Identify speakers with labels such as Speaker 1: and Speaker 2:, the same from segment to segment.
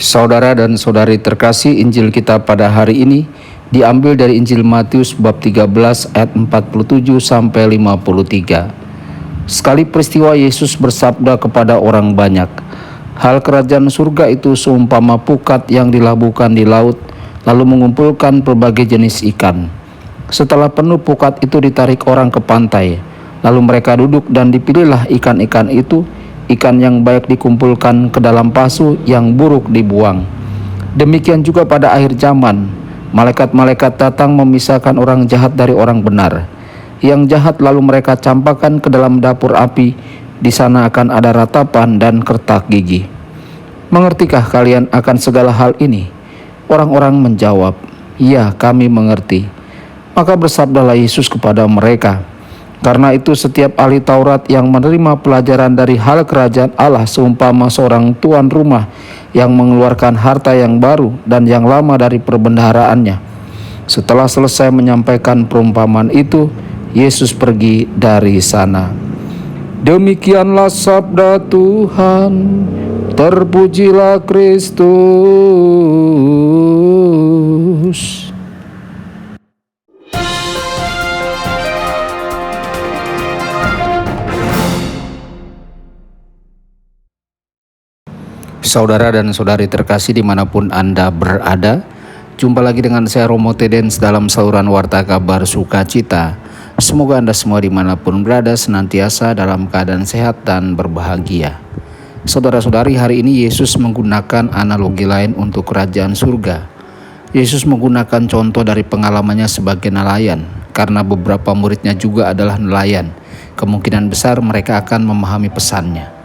Speaker 1: Saudara dan saudari terkasih, Injil kita pada hari ini diambil dari Injil Matius bab 13 ayat 47 sampai 53. Sekali peristiwa Yesus bersabda kepada orang banyak, "Hal kerajaan surga itu seumpama pukat yang dilabuhkan di laut, lalu mengumpulkan berbagai jenis ikan. Setelah penuh pukat itu ditarik orang ke pantai, lalu mereka duduk dan dipilihlah ikan-ikan itu. Ikan yang baik dikumpulkan ke dalam pasu, yang buruk dibuang. Demikian juga pada akhir zaman, malaikat-malaikat datang memisahkan orang jahat dari orang benar. Yang jahat lalu mereka campakkan ke dalam dapur api, di sana akan ada ratapan dan kertak gigi." "Mengertikah kalian akan segala hal ini?" Orang-orang menjawab, "Ya, kami mengerti." Maka bersabdalah Yesus kepada mereka, "Karena itu setiap ahli Taurat yang menerima pelajaran dari hal kerajaan Allah seumpama seorang tuan rumah yang mengeluarkan harta yang baru dan yang lama dari perbendaharaannya." Setelah selesai menyampaikan perumpamaan itu, Yesus pergi dari sana. Demikianlah sabda Tuhan. Terpujilah Kristus. Saudara dan saudari terkasih dimanapun Anda berada, jumpa lagi dengan saya Romo Tedens dalam saluran Warta Kabar Sukacita. Semoga Anda semua dimanapun berada senantiasa dalam keadaan sehat dan berbahagia. Saudara-saudari, hari ini Yesus menggunakan analogi lain untuk kerajaan surga. Yesus menggunakan contoh dari pengalamannya sebagai nelayan, karena beberapa muridnya juga adalah nelayan. Kemungkinan besar mereka akan memahami pesannya.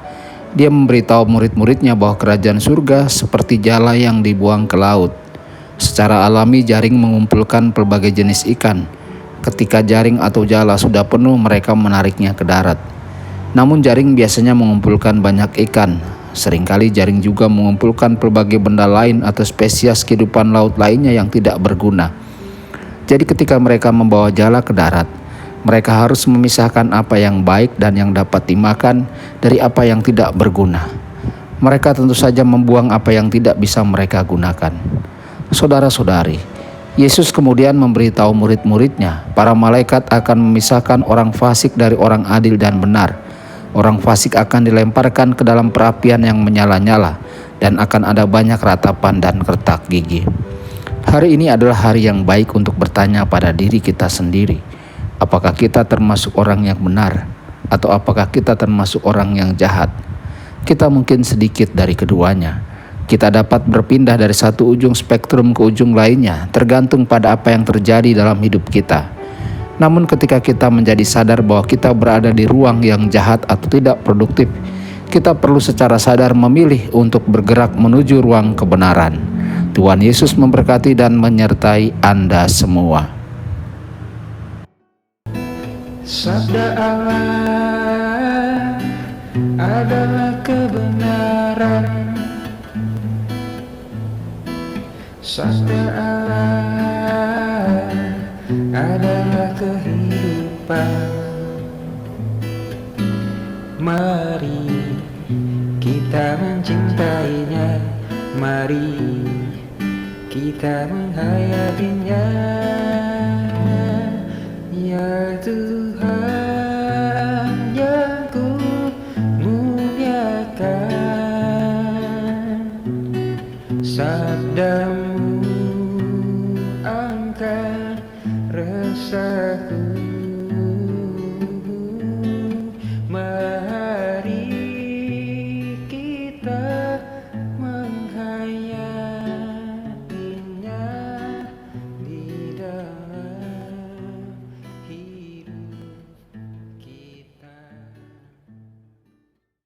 Speaker 1: Dia memberitahu murid-muridnya bahwa kerajaan surga seperti jala yang dibuang ke laut. Secara alami jaring mengumpulkan berbagai jenis ikan. Ketika jaring atau jala sudah penuh, mereka menariknya ke darat. Namun jaring biasanya mengumpulkan banyak ikan. Seringkali jaring juga mengumpulkan berbagai benda lain atau spesies kehidupan laut lainnya yang tidak berguna. Jadi ketika mereka membawa jala ke darat, mereka harus memisahkan apa yang baik dan yang dapat dimakan dari apa yang tidak berguna. Mereka tentu saja membuang apa yang tidak bisa mereka gunakan. Saudara-saudari, Yesus kemudian memberitahu murid-muridnya, para malaikat akan memisahkan orang fasik dari orang adil dan benar. Orang fasik akan dilemparkan ke dalam perapian yang menyala-nyala, dan akan ada banyak ratapan dan kertak gigi. Hari ini adalah hari yang baik untuk bertanya pada diri kita sendiri. Apakah kita termasuk orang yang benar, atau apakah kita termasuk orang yang jahat? Kita mungkin sedikit dari keduanya. Kita dapat berpindah dari satu ujung spektrum ke ujung lainnya, tergantung pada apa yang terjadi dalam hidup kita. Namun ketika kita menjadi sadar bahwa kita berada di ruang yang jahat atau tidak produktif, kita perlu secara sadar memilih untuk bergerak menuju ruang kebenaran. Tuhan Yesus memberkati dan menyertai Anda semua.
Speaker 2: Sabda Allah adalah kebenaran. Sabda Allah adalah kehidupan. Mari kita mencintainya, mari kita menghayatinya. Ya Tuhan yang ku muliakan, sabdamu angkat resahku.